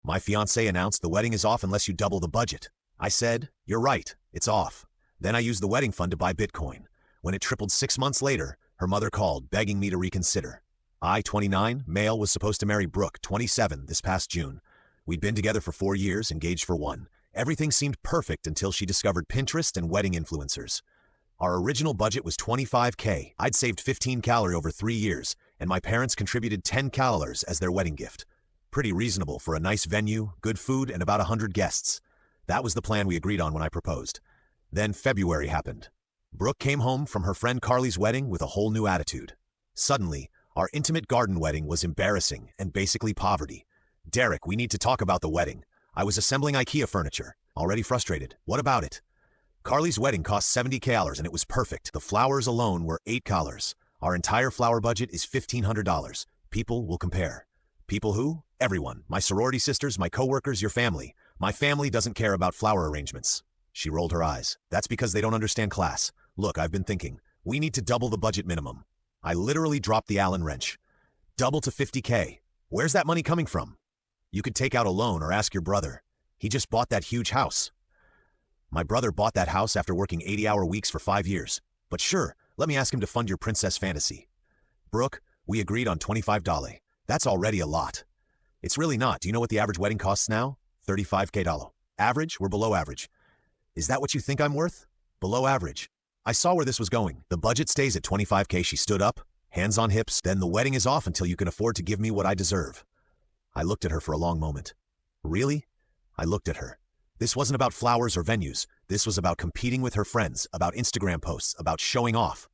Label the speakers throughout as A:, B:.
A: My fiancé announced the wedding is off unless you double the budget. I said, you're right, it's off. Then I used the wedding fund to buy Bitcoin. When it tripled 6 months later, her mother called, begging me to reconsider. I, 29, male, was supposed to marry Brooke, 27, this past June. We'd been together for 4 years, engaged for 1. Everything seemed perfect until she discovered Pinterest and wedding influencers. Our original budget was $25K. I'd saved 15 calories over 3 years, and my parents contributed 10 calories as their wedding gift. Pretty reasonable for a nice venue, good food, and about 100 guests. That was the plan we agreed on when I proposed. Then February happened. Brooke came home from her friend Carly's wedding with a whole new attitude. Suddenly, our intimate garden wedding was embarrassing and basically poverty. Derek, we need to talk about the wedding. I was assembling IKEA furniture. Already frustrated. What about it? Carly's wedding cost $70 and it was perfect. The flowers alone were $8. Our entire flower budget is $1,500. People will compare. People who? Everyone. My sorority sisters, my coworkers, your family. My family doesn't care about flower arrangements. She rolled her eyes. That's because they don't understand class. Look, I've been thinking. We need to double the budget minimum. I literally dropped the Allen wrench. Double to $50K. Where's that money coming from? You could take out a loan or ask your brother. He just bought that huge house. My brother bought that house after working 80-hour weeks for 5 years. But sure, let me ask him to fund your princess fantasy. Brooke, we agreed on $25. That's already a lot. It's really not. Do you know what the average wedding costs now? $35K. Average? We're below average. Is that what you think I'm worth? Below average. I saw where this was going. The budget stays at $25K. She stood up, hands on hips. Then the wedding is off until you can afford to give me what I deserve. I looked at her for a long moment. Really? I looked at her. This wasn't about flowers or venues. This was about competing with her friends, about Instagram posts, about showing off.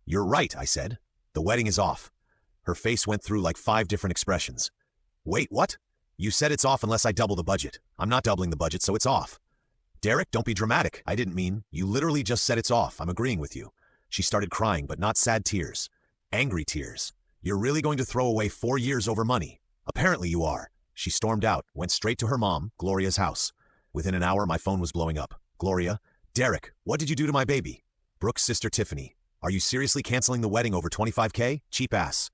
A: You're right, I said. The wedding is off. Her face went through like 5 different expressions. Wait, what? You said it's off unless I double the budget. I'm not doubling the budget, so it's off. Derek, don't be dramatic. I didn't mean. You literally just said it's off. I'm agreeing with you. She started crying, but not sad tears. Angry tears. You're really going to throw away 4 years over money? Apparently you are. She stormed out, went straight to her mom, Gloria's house. Within an hour, my phone was blowing up. Gloria, Derek, what did you do to my baby? Brooke's sister Tiffany. Are you seriously canceling the wedding over $25K? Cheap ass.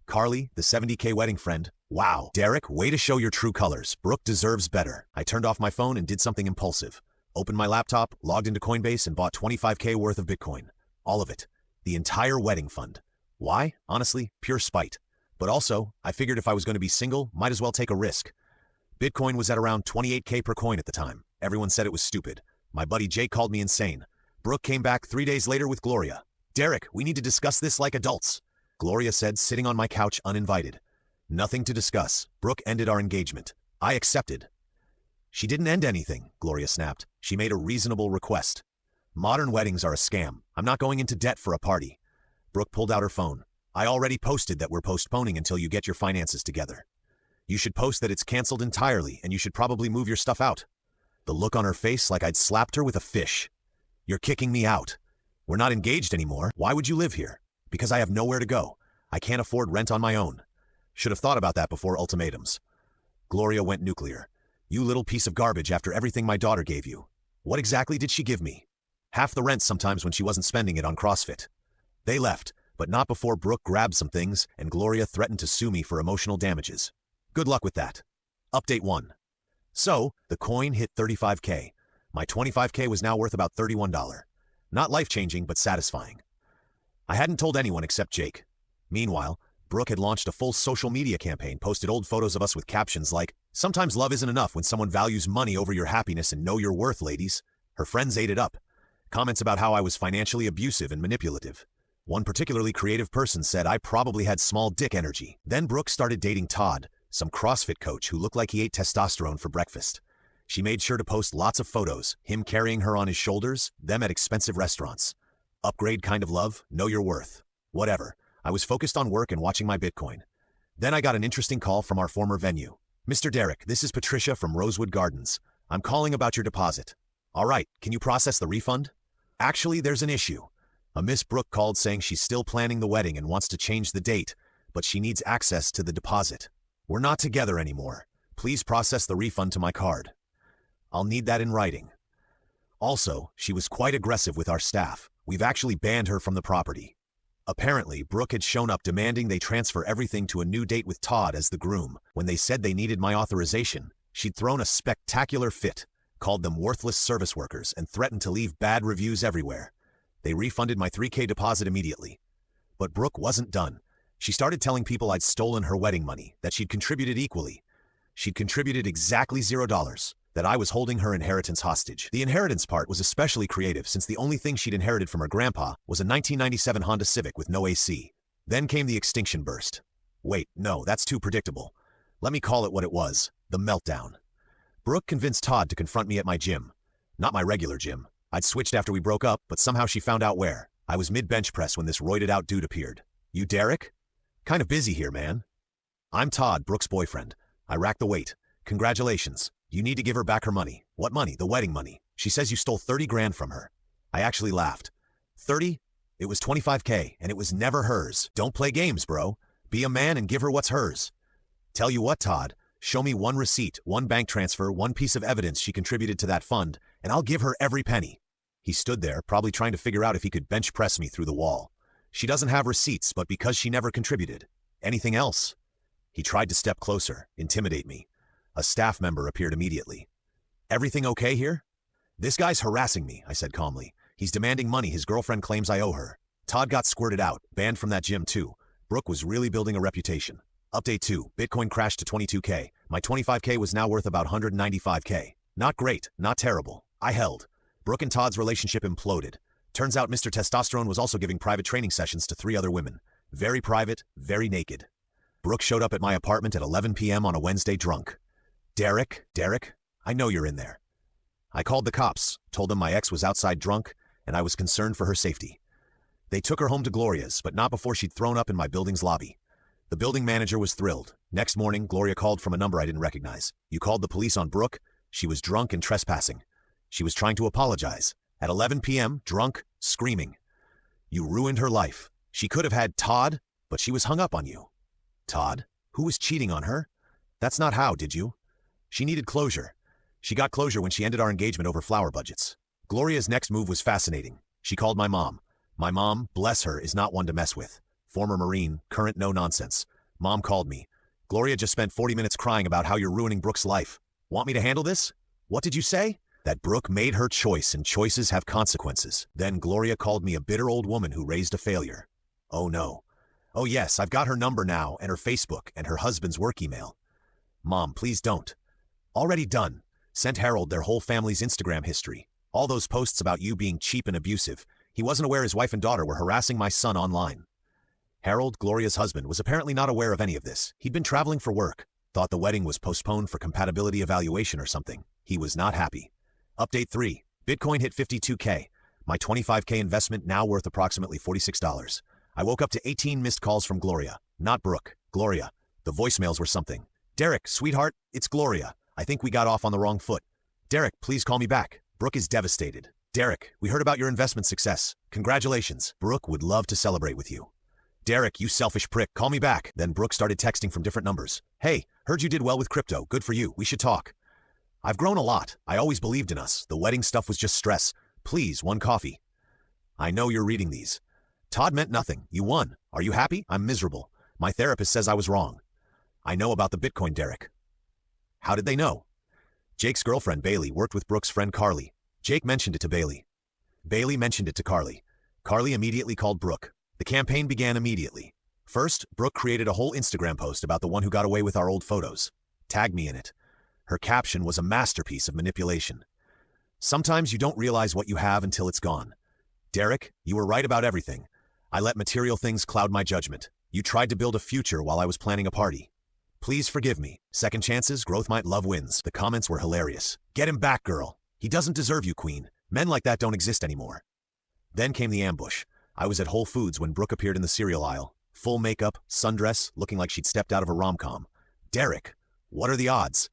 A: Carly, the $70K wedding friend. Wow. Derek, way to show your true colors. Brooke deserves better. I turned off my phone and did something impulsive. Opened my laptop, logged into Coinbase, and bought $25K worth of Bitcoin. All of it. The entire wedding fund. Why? Honestly, pure spite. But also, I figured if I was going to be single, might as well take a risk. Bitcoin was at around $28K per coin at the time. Everyone said it was stupid. My buddy Jake called me insane. Brooke came back 3 days later with Gloria. Derek, we need to discuss this like adults. Gloria said, sitting on my couch uninvited. Nothing to discuss. Brooke ended our engagement. I accepted. She didn't end anything, Gloria snapped. She made a reasonable request. Modern weddings are a scam. I'm not going into debt for a party. Brooke pulled out her phone. I already posted that we're postponing until you get your finances together. You should post that it's canceled entirely and you should probably move your stuff out. The look on her face like I'd slapped her with a fish. You're kicking me out. We're not engaged anymore. Why would you live here? Because I have nowhere to go. I can't afford rent on my own. Should have thought about that before ultimatums. Gloria went nuclear. You little piece of garbage after everything my daughter gave you. What exactly did she give me? Half the rent sometimes when she wasn't spending it on CrossFit. They left, but not before Brooke grabbed some things and Gloria threatened to sue me for emotional damages. Good luck with that. Update 1. So, the coin hit $35K. My $25K was now worth about $31. Not life-changing, but satisfying. I hadn't told anyone except Jake. Meanwhile, Brooke had launched a full social media campaign, posted old photos of us with captions like, "Sometimes love isn't enough when someone values money over your happiness and know your worth, ladies." Her friends ate it up. Comments about how I was financially abusive and manipulative. One particularly creative person said I probably had small dick energy. Then Brooke started dating Todd, some CrossFit coach who looked like he ate testosterone for breakfast. She made sure to post lots of photos, him carrying her on his shoulders, them at expensive restaurants. Upgrade kind of love, know your worth. Whatever. I was focused on work and watching my Bitcoin. Then I got an interesting call from our former venue. "Mr. Derek, this is Patricia from Rosewood Gardens. I'm calling about your deposit." "All right, can you process the refund?" "Actually, there's an issue. A Miss Brooke called saying she's still planning the wedding and wants to change the date, but she needs access to the deposit. We're not together anymore. Please process the refund to my card. I'll need that in writing. Also, she was quite aggressive with our staff. We've actually banned her from the property." Apparently, Brooke had shown up demanding they transfer everything to a new date with Todd as the groom. When they said they needed my authorization, She'd thrown a spectacular fit, called them worthless service workers, and threatened to leave bad reviews everywhere. They refunded my $3,000 deposit immediately. But Brooke wasn't done. She started telling people I'd stolen her wedding money, that she'd contributed equally. She'd contributed exactly $0, that I was holding her inheritance hostage. The inheritance part was especially creative since the only thing she'd inherited from her grandpa was a 1997 Honda Civic with no AC. Then came the extinction burst. Wait, no, that's too predictable. Let me call it what it was, the meltdown. Brooke convinced Todd to confront me at my gym. Not my regular gym. I'd switched after we broke up, but somehow she found out where. I was mid-bench press when this roided-out dude appeared. You Derek? Kind of busy here, man. I'm Todd, Brooke's boyfriend. I racked the weight. Congratulations. You need to give her back her money. What money? The wedding money. She says you stole 30 grand from her. I actually laughed. 30? It was 25K, and it was never hers. Don't play games, bro. Be a man and give her what's hers. Tell you what, Todd. Show me one receipt, one bank transfer, one piece of evidence she contributed to that fund, and I'll give her every penny. He stood there, probably trying to figure out if he could bench press me through the wall. She doesn't have receipts, but because she never contributed. Anything else? He tried to step closer, intimidate me. A staff member appeared immediately. Everything okay here? This guy's harassing me, I said calmly. He's demanding money his girlfriend claims I owe her. Todd got squirted out, banned from that gym too. Brooke was really building a reputation. Update 2, Bitcoin crashed to 22K. My 25K was now worth about 195K. Not great, not terrible. I held. Brooke and Todd's relationship imploded. Turns out Mr. Testosterone was also giving private training sessions to 3 other women. Very private, very naked. Brooke showed up at my apartment at 11 p.m. on a Wednesday drunk. Derek, I know you're in there. I called the cops, told them my ex was outside drunk, and I was concerned for her safety. They took her home to Gloria's, but not before she'd thrown up in my building's lobby. The building manager was thrilled. Next morning, Gloria called from a number I didn't recognize. You called the police on Brooke? She was drunk and trespassing. She was trying to apologize. At 11 p.m., drunk, screaming. You ruined her life. She could have had Todd, but she was hung up on you. Todd? Who was cheating on her? That's not how, did you? She needed closure. She got closure when she ended our engagement over flower budgets. Gloria's next move was fascinating. She called my mom. My mom, bless her, is not one to mess with. Former Marine, current no-nonsense. Mom called me. Gloria just spent 40 minutes crying about how you're ruining Brooke's life. Want me to handle this? What did you say? That Brooke made her choice and choices have consequences. Then Gloria called me a bitter old woman who raised a failure. Oh no. Oh yes, I've got her number now and her Facebook and her husband's work email. Mom, please don't. Already done. Sent Harold their whole family's Instagram history. All those posts about you being cheap and abusive. He wasn't aware his wife and daughter were harassing my son online. Harold, Gloria's husband, was apparently not aware of any of this. He'd been traveling for work. Thought the wedding was postponed for compatibility evaluation or something. He was not happy. Update 3. Bitcoin hit 52K. My 25K investment now worth approximately $46. I woke up to 18 missed calls from Gloria. Not Brooke. Gloria. The voicemails were something. Derek, sweetheart, it's Gloria. I think we got off on the wrong foot. Derek, please call me back. Brooke is devastated. Derek, we heard about your investment success. Congratulations. Brooke would love to celebrate with you. Derek, you selfish prick, call me back. Then Brooke started texting from different numbers. Hey, heard you did well with crypto. Good for you. We should talk. I've grown a lot. I always believed in us. The wedding stuff was just stress. Please, one coffee. I know you're reading these. Todd meant nothing. You won. Are you happy? I'm miserable. My therapist says I was wrong. I know about the Bitcoin, Derek. How did they know? Jake's girlfriend, Bailey, worked with Brooke's friend, Qley. Jake mentioned it to Bailey. Bailey mentioned it to Qley. Qley immediately called Brooke. The campaign began immediately. First, Brooke created a whole Instagram post about the one who got away with our old photos. Tagged me in it. Her caption was a masterpiece of manipulation. Sometimes you don't realize what you have until it's gone. Derek, you were right about everything. I let material things cloud my judgment. You tried to build a future while I was planning a party. Please forgive me. Second chances, growth might, love wins. The comments were hilarious. Get him back, girl. He doesn't deserve you, queen. Men like that don't exist anymore. Then came the ambush. I was at Whole Foods when Brooke appeared in the cereal aisle. Full makeup, sundress, looking like she'd stepped out of a rom-com. Derek, what are the odds?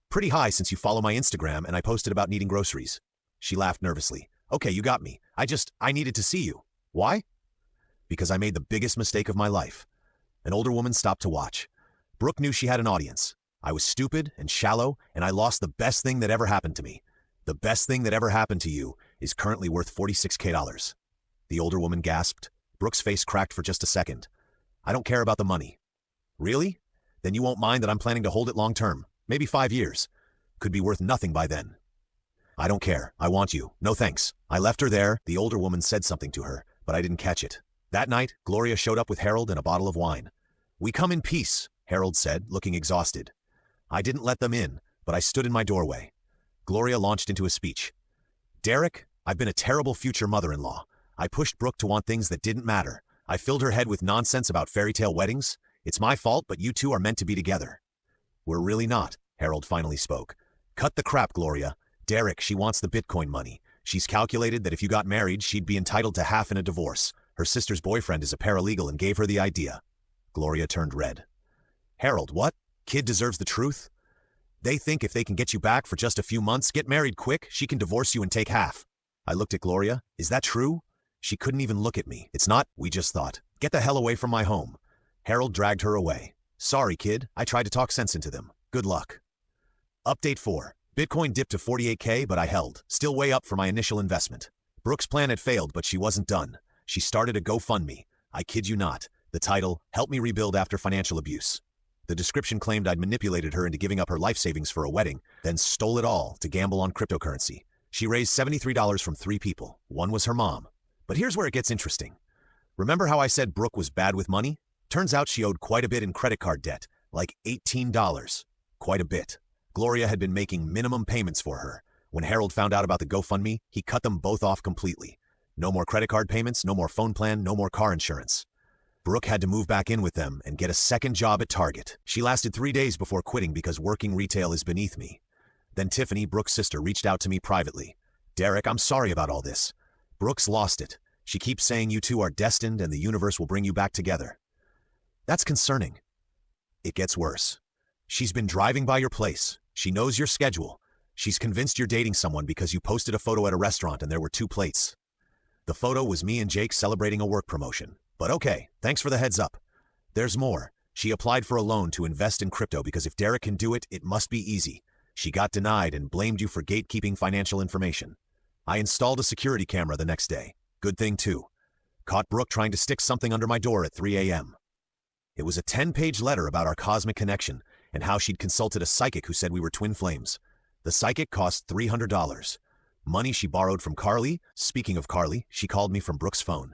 A: Pretty high since you follow my Instagram and I posted about needing groceries. She laughed nervously. Okay, you got me. I needed to see you. Why? Because I made the biggest mistake of my life. An older woman stopped to watch. Brooke knew she had an audience. I was stupid and shallow, and I lost the best thing that ever happened to me. The best thing that ever happened to you is currently worth $46K. The older woman gasped. Brooke's face cracked for just a second. I don't care about the money. Really? Then you won't mind that I'm planning to hold it long term. Maybe 5 years. could be worth nothing by then. I don't care. I want you. No thanks. I left her there. The older woman said something to her, but I didn't catch it. That night, Gloria showed up with Harold and a bottle of wine. We come in peace, Harold said, looking exhausted. I didn't let them in, but I stood in my doorway. Gloria launched into a speech. Derek, I've been a terrible future mother-in-law. I pushed Brooke to want things that didn't matter. I filled her head with nonsense about fairy tale weddings. It's my fault, but you two are meant to be together. We're really not, Harold finally spoke. Cut the crap, Gloria. Derek, she wants the Bitcoin money. She's calculated that if you got married, she'd be entitled to half in a divorce. Her sister's boyfriend is a paralegal and gave her the idea. Gloria turned red. Harold, what? Kid deserves the truth? They think if they can get you back for just a few months, get married quick, she can divorce you and take half. I looked at Gloria. Is that true? She couldn't even look at me. It's not, we just thought. Get the hell away from my home. Harold dragged her away. Sorry, kid. I tried to talk sense into them. Good luck. Update 4. Bitcoin dipped to 48K, but I held. Still way up for my initial investment. Brooke's plan had failed, but she wasn't done. She started a GoFundMe. I kid you not. The title, Help Me Rebuild After Financial Abuse. The description claimed I'd manipulated her into giving up her life savings for a wedding, then stole it all to gamble on cryptocurrency. She raised $73 from 3 people. One was her mom. But here's where it gets interesting. Remember how I said Brooke was bad with money? Turns out she owed quite a bit in credit card debt, like $18. Quite a bit. Gloria had been making minimum payments for her. When Harold found out about the GoFundMe, he cut them both off completely. No more credit card payments, no more phone plan, no more car insurance. Brooke had to move back in with them and get a second job at Target. She lasted 3 days before quitting because working retail is beneath me. Then Tiffany, Brooke's sister, reached out to me privately. Derek, I'm sorry about all this. Brooke's lost it. She keeps saying you two are destined and the universe will bring you back together. That's concerning. It gets worse. She's been driving by your place. She knows your schedule. She's convinced you're dating someone because you posted a photo at a restaurant and there were 2 plates. The photo was me and Jake celebrating a work promotion. But okay, thanks for the heads up. There's more. She applied for a loan to invest in crypto because if Derek can do it, it must be easy. She got denied and blamed you for gatekeeping financial information. I installed a security camera the next day. Good thing too. Caught Brooke trying to stick something under my door at 3 a.m. It was a 10-page letter about our cosmic connection and how she'd consulted a psychic who said we were twin flames. The psychic cost $300. Money she borrowed from Qley. Speaking of Qley, she called me from Brooke's phone.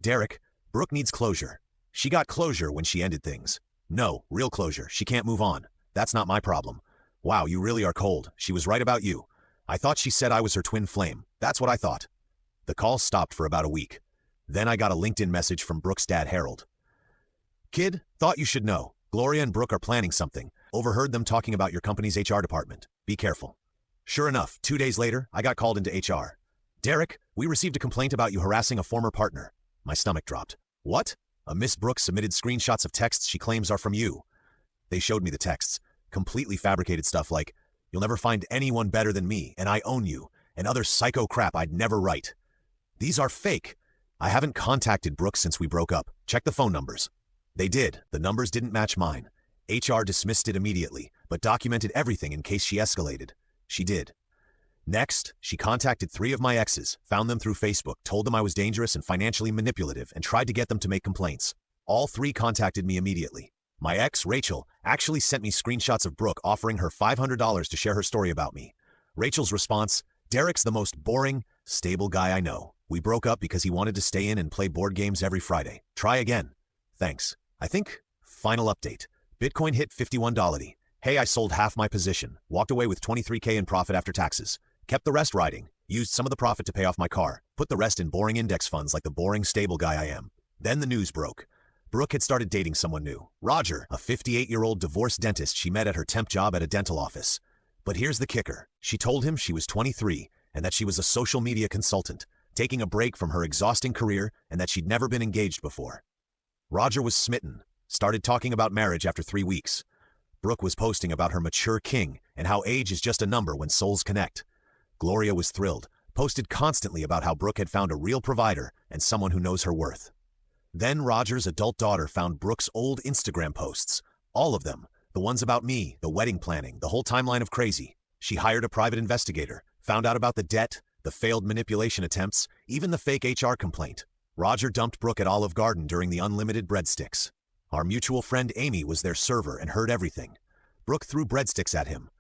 A: Derek, Brooke needs closure. She got closure when she ended things. No, real closure. She can't move on. That's not my problem. Wow, you really are cold. She was right about you. I thought she said I was her twin flame. That's what I thought. The call stopped for about a week. Then I got a LinkedIn message from Brooke's dad, Harold. Kid, thought you should know. Gloria and Brooke are planning something. Overheard them talking about your company's HR department. Be careful. Sure enough, 2 days later, I got called into HR. Derek, we received a complaint about you harassing a former partner. My stomach dropped. What? A Miss Brooke submitted screenshots of texts she claims are from you. They showed me the texts. Completely fabricated stuff like, you'll never find anyone better than me, and I own you, and other psycho crap I'd never write. These are fake. I haven't contacted Brooke since we broke up. Check the phone numbers. They did. The numbers didn't match mine. HR dismissed it immediately, but documented everything in case she escalated. She did. Next, she contacted 3 of my exes, found them through Facebook, told them I was dangerous and financially manipulative, and tried to get them to make complaints. All 3 contacted me immediately. My ex, Rachel, actually sent me screenshots of Brooke offering her $500 to share her story about me. Rachel's response, Derek's the most boring, stable guy I know. We broke up because he wanted to stay in and play board games every Friday. Try again. Thanks. I think, final update. Bitcoin hit $51. Hey, I sold half my position. Walked away with $23K in profit after taxes. Kept the rest riding. Used some of the profit to pay off my car. Put the rest in boring index funds like the boring stable guy I am. Then the news broke. Brooke had started dating someone new. Roger, a 58-year-old divorced dentist she met at her temp job at a dental office. But here's the kicker. She told him she was 23 and that she was a social media consultant, taking a break from her exhausting career and that she'd never been engaged before. Roger was smitten. Started talking about marriage after 3 weeks. Brooke was posting about her mature king and how age is just a number when souls connect. Gloria was thrilled, posted constantly about how Brooke had found a real provider and someone who knows her worth. Then Roger's adult daughter found Brooke's old Instagram posts. All of them. The ones about me, the wedding planning, the whole timeline of crazy. She hired a private investigator, found out about the debt, the failed manipulation attempts, even the fake HR complaint. Roger dumped Brooke at Olive Garden during the unlimited breadsticks. Our mutual friend Amy was their server and heard everything. Brooke threw breadsticks at him.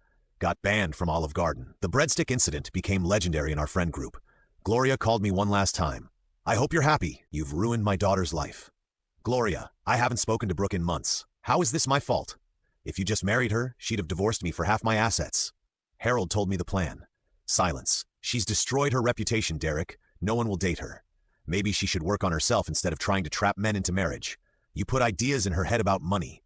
A: got banned from Olive Garden. The breadstick incident became legendary in our friend group. Gloria called me one last time. I hope you're happy. You've ruined my daughter's life. Gloria, I haven't spoken to Brooke in months. How is this my fault? If you just married her, she'd have divorced me for half my assets. Harold told me the plan. Silence. She's destroyed her reputation, Derek. No one will date her. Maybe she should work on herself instead of trying to trap men into marriage. You put ideas in her head about money.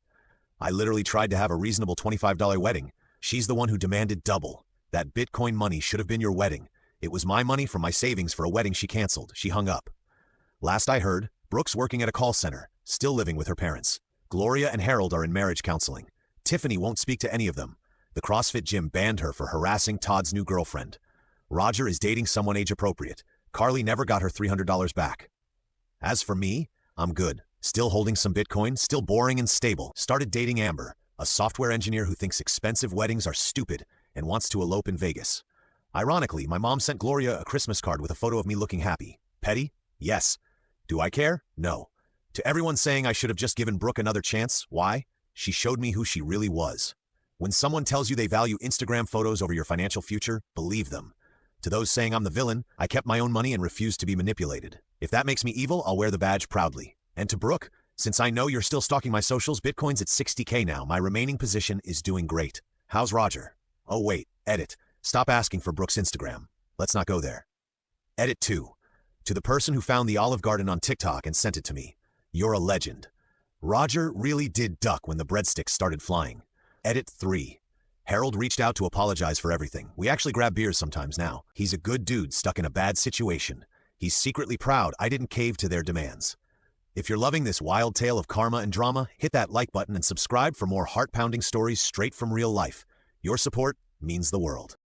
A: I literally tried to have a reasonable $25 wedding. She's the one who demanded double. That Bitcoin money should have been your wedding. It was my money from my savings for a wedding she canceled. She hung up. Last I heard, Brooke's working at a call center, still living with her parents. Gloria and Harold are in marriage counseling. Tiffany won't speak to any of them. The CrossFit gym banned her for harassing Todd's new girlfriend. Roger is dating someone age-appropriate. Carly never got her $300 back. As for me, I'm good. Still holding some Bitcoin, still boring and stable. Started dating Amber, a software engineer who thinks expensive weddings are stupid and wants to elope in Vegas. Ironically, my mom sent Gloria a Christmas card with a photo of me looking happy. Petty? Yes. Do I care? No. To everyone saying I should have just given Brooke another chance, why? She showed me who she really was. When someone tells you they value Instagram photos over your financial future, believe them. To those saying I'm the villain, I kept my own money and refused to be manipulated. If that makes me evil, I'll wear the badge proudly. And to Brooke, since I know you're still stalking my socials, Bitcoin's at 60K now. My remaining position is doing great. How's Roger? Oh wait, edit. Stop asking for Brooke's Instagram. Let's not go there. Edit 2. To the person who found the Olive Garden on TikTok and sent it to me. You're a legend. Roger really did duck when the breadsticks started flying. Edit 3. Harold reached out to apologize for everything. We actually grab beers sometimes now. He's a good dude stuck in a bad situation. He's secretly proud I didn't cave to their demands. If you're loving this wild tale of karma and drama, hit that like button and subscribe for more heart-pounding stories straight from real life. Your support means the world.